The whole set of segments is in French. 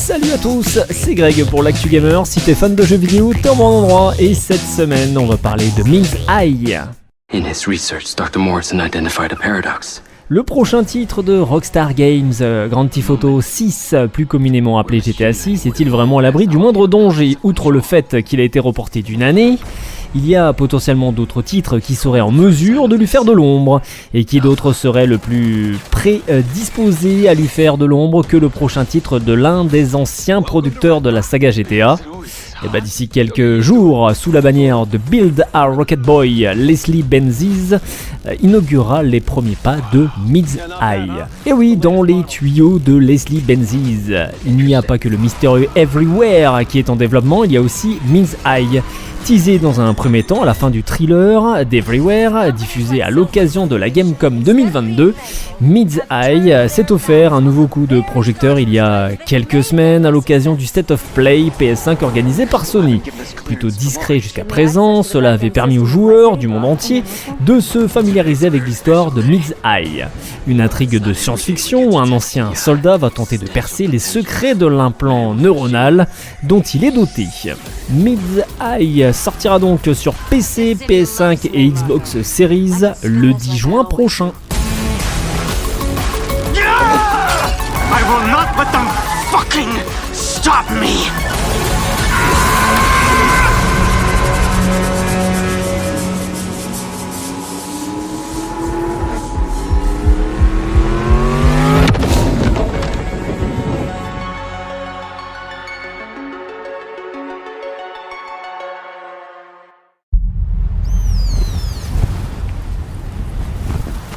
Salut à tous, c'est Greg pour l'Actu Gamer. Si t'es fan de jeux vidéo, t'es au bon endroit. Et cette semaine, on va parler de Min's Eye. In his research, Dr. Morrison identified a paradox. Le prochain titre de Rockstar Games, Grand Theft Auto 6, plus communément appelé GTA 6, est-il vraiment à l'abri du moindre danger? Outre le fait qu'il a été reporté d'une année, il y a potentiellement d'autres titres qui seraient en mesure de lui faire de l'ombre. Et qui d'autre serait le plus prédisposé à lui faire de l'ombre que le prochain titre de l'un des anciens producteurs de la saga GTA? Et d'ici quelques jours, sous la bannière de Build a Rocket Boy, Leslie Benzies inaugurera les premiers pas de Min's Eye. Et oui, dans les tuyaux de Leslie Benzies, il n'y a pas que le mystérieux Everywhere qui est en développement, il y a aussi Min's Eye. Teasé dans un premier temps à la fin du thriller d'Everywhere, diffusé à l'occasion de la Gamescom 2022, Min's Eye s'est offert un nouveau coup de projecteur il y a quelques semaines à l'occasion du State of Play PS5 organisé par Sony. Plutôt discret jusqu'à présent, cela avait permis aux joueurs du monde entier de se familiariser avec l'histoire de Min's Eye. Une intrigue de science-fiction où un ancien soldat va tenter de percer les secrets de l'implant neuronal dont il est doté. Min's Eye sortira donc sur PC, PS5 et Xbox Series le 10 juin prochain. I will not let them fucking stop me!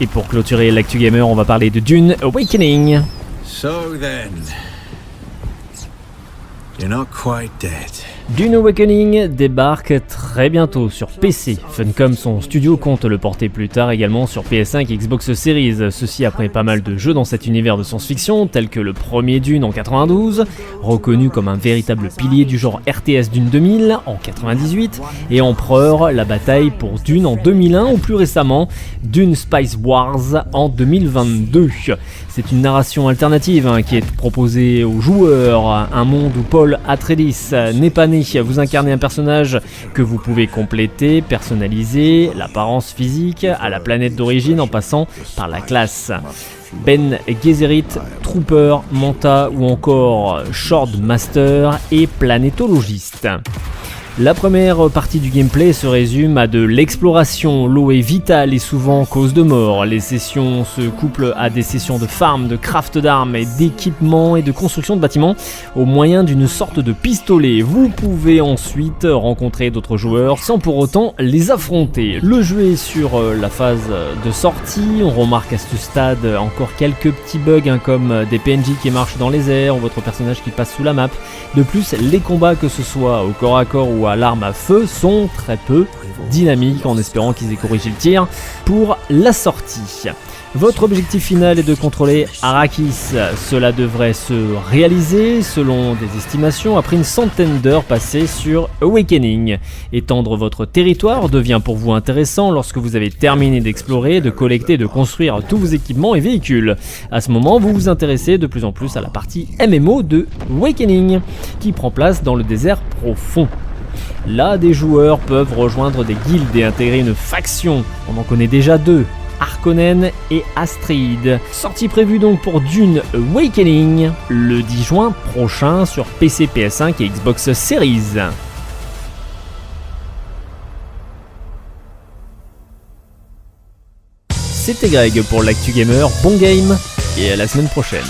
Et pour clôturer l'actu gamer, on va parler de Dune Awakening. So then, you're not quite dead. Dune Awakening débarque très bientôt sur PC. Funcom, son studio, compte le porter plus tard également sur PS5 et Xbox Series. Ceci après pas mal de jeux dans cet univers de science-fiction, tels que le premier Dune en 92, reconnu comme un véritable pilier du genre RTS Dune 2000 en 98, et Empereur, la bataille pour Dune en 2001, ou plus récemment Dune Spice Wars en 2022. C'est une narration alternative qui est proposée aux joueurs, un monde où Paul Atreides n'est pas né. Vous incarnez un personnage que vous pouvez compléter, personnaliser, l'apparence physique, à la planète d'origine en passant par la classe. Ben Gesserit, Trooper, Manta ou encore Swordmaster et planétologiste. La première partie du gameplay se résume à de l'exploration. L'eau est vitale et souvent cause de mort. Les sessions se couplent à des sessions de farm, de craft d'armes et d'équipements et de construction de bâtiments au moyen d'une sorte de pistolet. Vous pouvez ensuite rencontrer d'autres joueurs sans pour autant les affronter. Le jeu est sur la phase de sortie. On remarque à ce stade encore quelques petits bugs comme des PNJ qui marchent dans les airs ou votre personnage qui passe sous la map. De plus, les combats, que ce soit au corps à corps ou à l'arme à feu, sont très peu dynamiques, en espérant qu'ils aient corrigé le tir pour la sortie. Votre objectif final est de contrôler Arrakis. Cela devrait se réaliser, selon des estimations, après une centaine d'heures passées sur Awakening. Étendre votre territoire devient pour vous intéressant lorsque vous avez terminé d'explorer, de collecter et de construire tous vos équipements et véhicules. À ce moment, vous vous intéressez de plus en plus à la partie MMO de Awakening, qui prend place dans le désert profond. Là, des joueurs peuvent rejoindre des guildes et intégrer une faction. On en connaît déjà deux, Harkonnen et Astrid. Sortie prévue donc pour Dune Awakening le 10 juin prochain sur PC, PS5 et Xbox Series. C'était Greg pour l'Actu Gamer, bon game et à la semaine prochaine.